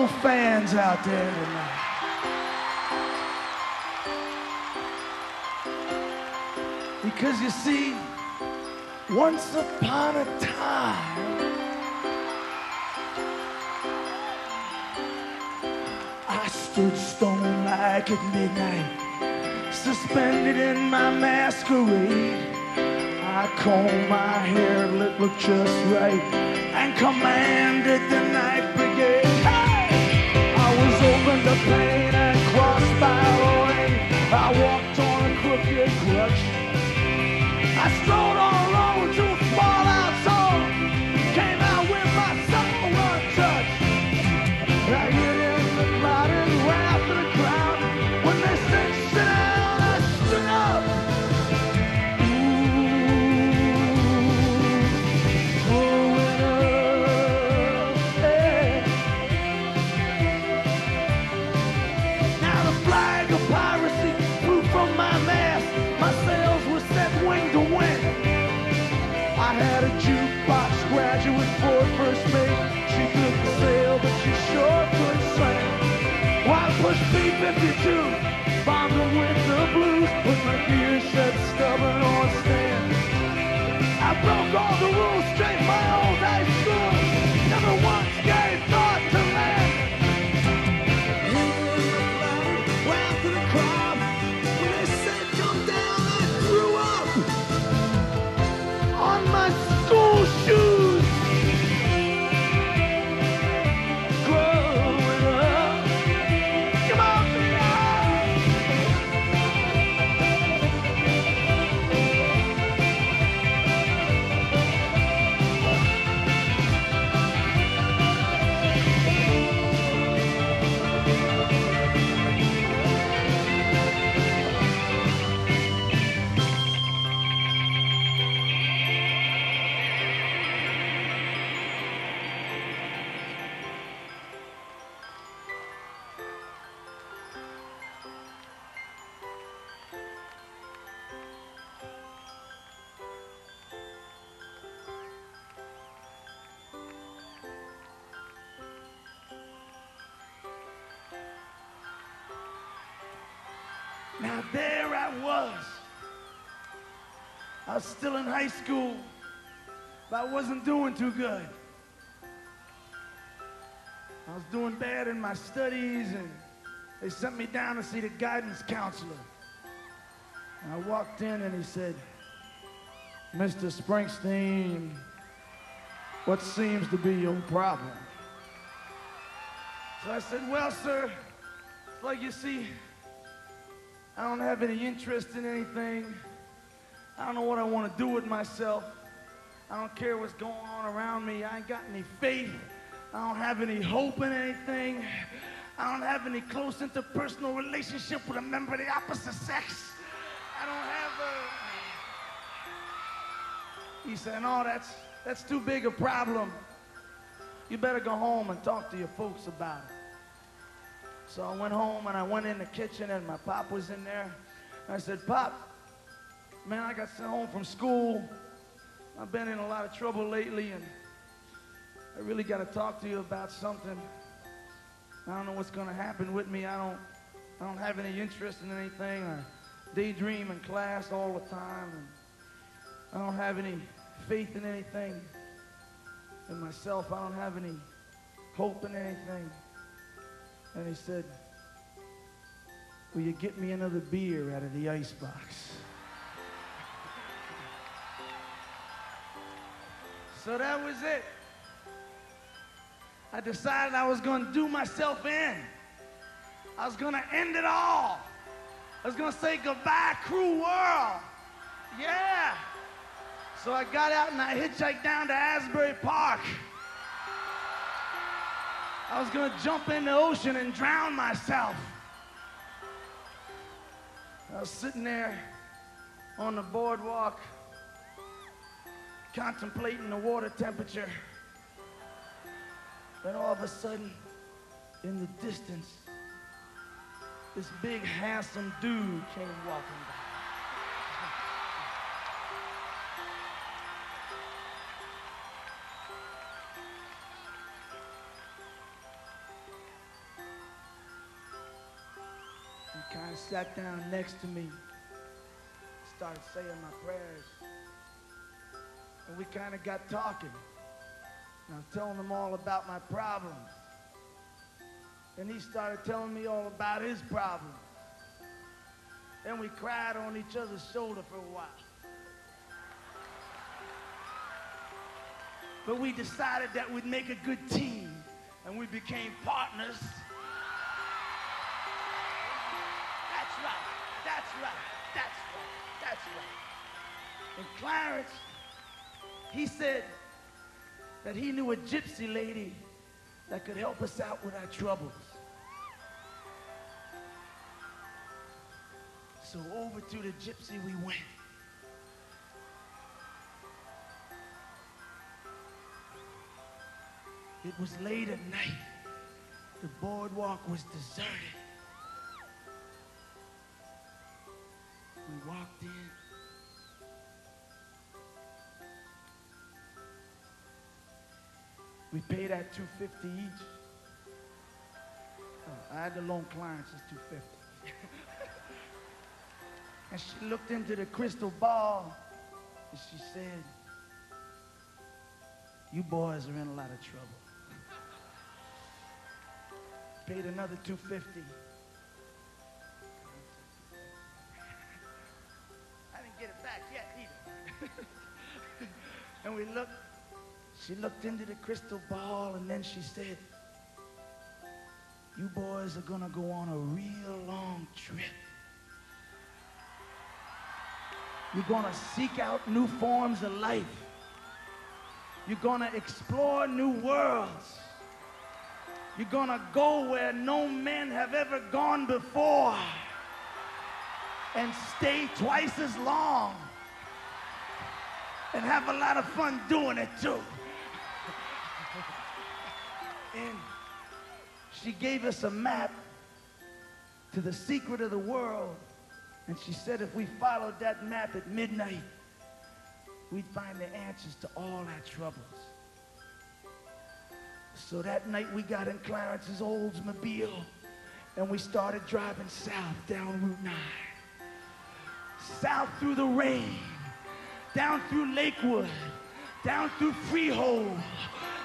no fans out there tonight. Because you see, once upon a time, I stood stone like at midnight, suspended in my masquerade. I combed my hair, it looked just right, and commanded the night brigade. Hey! I was open to pain and crossed by rain. I walked on a crooked crutch. I strolled all alone to a fallout song. Came out with my soul untouched. I hid in the crowded wrath of the crowd. When they said sit down, I stood up. Growing up, yeah. Now the flag of piracy flew from my mast. My sails were set wing to wing. I had a jukebox graduate for first mate. She couldn't sail, but she sure could sing. Why push B-52, bombed them with the blues, but my gear said stubborn on stand. I broke all the rules straight my old high school. Never once gave thought to land. Well to the crowd, when they said come down, I threw up on my school shoes. Growing up, come on, now there I was. I was still in high school, but I wasn't doing too good. I was doing bad in my studies, and they sent me down to see the guidance counselor. And I walked in and he said, Mr. Springsteen, what seems to be your problem? So I said, well, sir, it's like you see, I don't have any interest in anything. I don't know what I want to do with myself. I don't care what's going on around me. I ain't got any faith. I don't have any hope in anything. I don't have any close interpersonal relationship with a member of the opposite sex. I don't have a... He said, no, that's too big a problem. You better go home and talk to your folks about it. So I went home and I went in the kitchen and my pop was in there. And I said, Pop, man, I got sent home from school. I've been in a lot of trouble lately and I really got to talk to you about something. I don't know what's going to happen with me. I don't have any interest in anything. I daydream in class all the time. And I don't have any faith in anything. In myself, I don't have any hope in anything. And he said, will you get me another beer out of the icebox? So that was it. I decided I was going to do myself in. I was going to end it all. I was going to say goodbye, cruel world. Yeah. So I got out and I hitchhiked down to Asbury Park. I was gonna jump in the ocean and drown myself. I was sitting there on the boardwalk, contemplating the water temperature. Then all of a sudden, in the distance, this big, handsome dude came walking by. kind of sat down next to me, started saying my prayers, and we kind of got talking. And I was telling him all about my problems. And he started telling me all about his problems. And we cried on each other's shoulder for a while. But we decided that we'd make a good team, and we became partners. That's right, that's right, that's right, that's right. And Clarence, he said that he knew a gypsy lady that could help us out with our troubles. So over to the gypsy we went. It was late at night. The boardwalk was deserted. We walked in. We paid at $250 each. Oh, I had to loan Clarence his $250. And she looked into the crystal ball and she said, "You boys are in a lot of trouble." Paid another $250. I didn't get it back yet either. And we looked, she looked into the crystal ball and then she said, "You boys are gonna go on a real long trip. You're gonna seek out new forms of life. You're gonna explore new worlds. You're gonna go where no men have ever gone before and stay twice as long and have a lot of fun doing it too." And she gave us a map to the secret of the world. And she said if we followed that map at midnight, we'd find the answers to all our troubles. So that night we got in Clarence's Oldsmobile and we started driving south down Route 9. South through the rain, down through Lakewood, down through Freehold,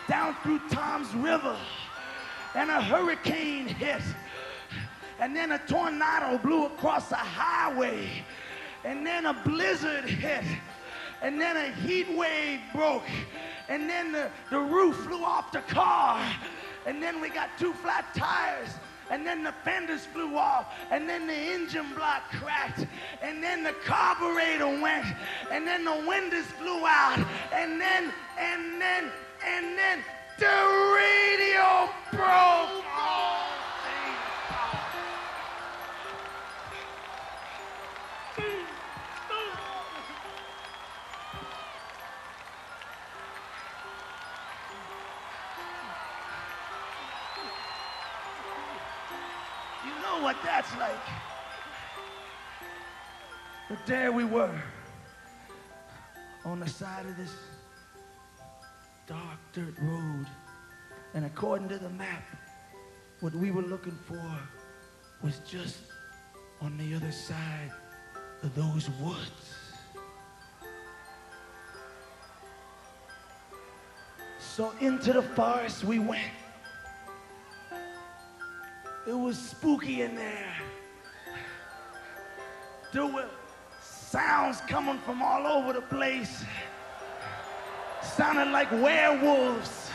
down through Tom's River. And a hurricane hit. And then a tornado blew across the highway. And then a blizzard hit. And then a heat wave broke. And then the roof flew off the car. And then we got 2 flat tires. And then the fenders flew off. And then the engine block cracked. And then the carburetor went. And then the windows flew out. And then the radio broke. What that's like. But there we were on the side of this dark dirt road, and according to the map, what we were looking for was just on the other side of those woods. So into the forest we went. It was spooky in there. There were sounds coming from all over the place. Sounded like werewolves.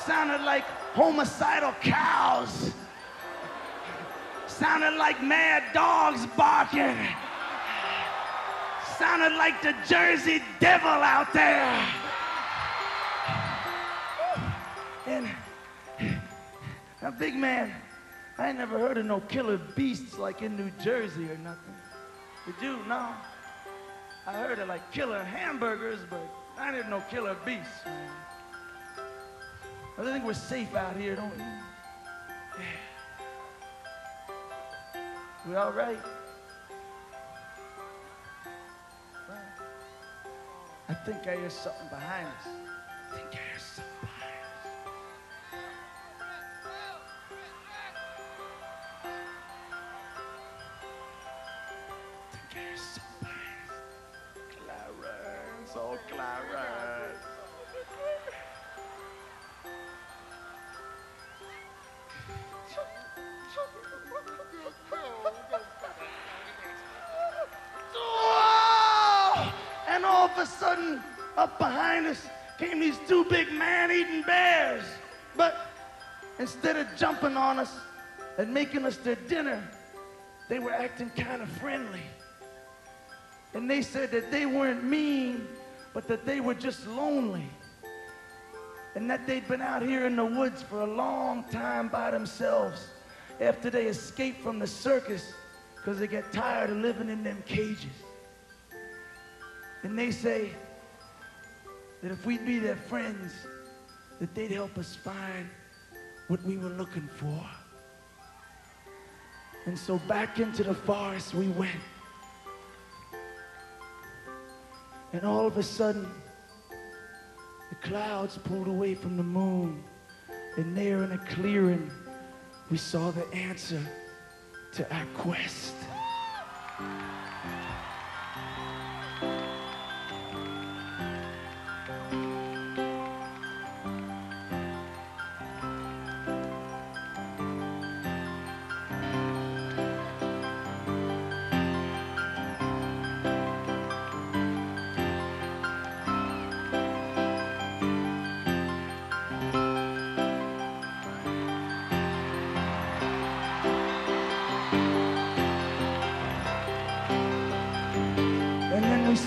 Sounded like homicidal cows. Sounded like mad dogs barking. Sounded like the Jersey Devil out there. And now, big man, I ain't never heard of no killer beasts like in New Jersey or nothing. Did you? No. I heard of like killer hamburgers, but I didn't know killer beasts, man. I think we're safe out here, don't we? Yeah. We all right? Well, I think I hear something behind us. I think I hear something behind us. Oh! And all of a sudden, up behind us came these two big man-eating bears. But instead of jumping on us and making us their dinner, they were acting kind of friendly. And they said that they weren't mean, but that they were just lonely. And that they'd been out here in the woods for a long time by themselves after they escaped from the circus because they get tired of living in them cages. And they say that if we'd be their friends, that they'd help us find what we were looking for. And so back into the forest we went. And all of a sudden, the clouds pulled away from the moon, and there in a clearing, we saw the answer to our quest.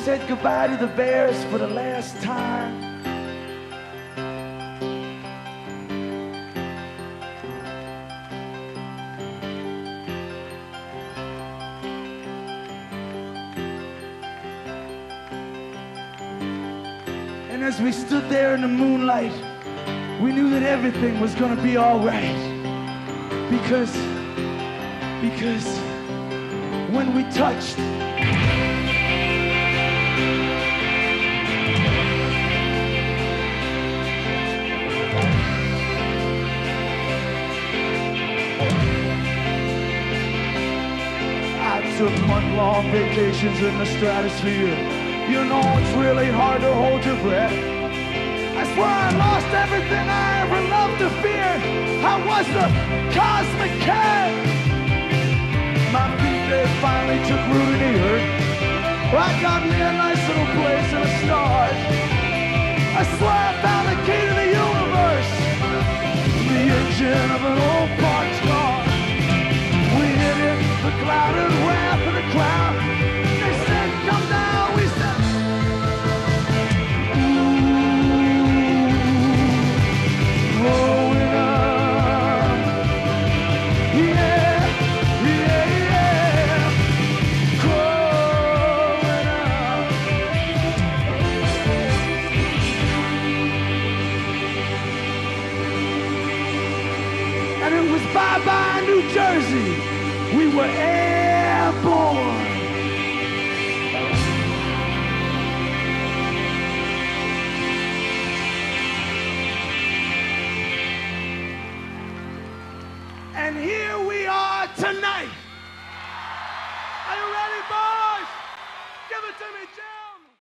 Said goodbye to the bears for the last time. And as we stood there in the moonlight, we knew that everything was gonna be all right. Because when we touched, took month-long vacations in the stratosphere. You know it's really hard to hold your breath. I swear I lost everything I ever loved to fear. I was the cosmic cat. My feet, they finally took root in the earth. I got me a nice little place and a start. I swear I found the key to the universe. The engine of an old parked car. We hit it, the clouded wrath of the crowd. They said, come down, we said, ooh, growing up. Yeah, yeah, yeah, growing up. And it was bye-bye New Jersey. We were airborne. And here we are tonight.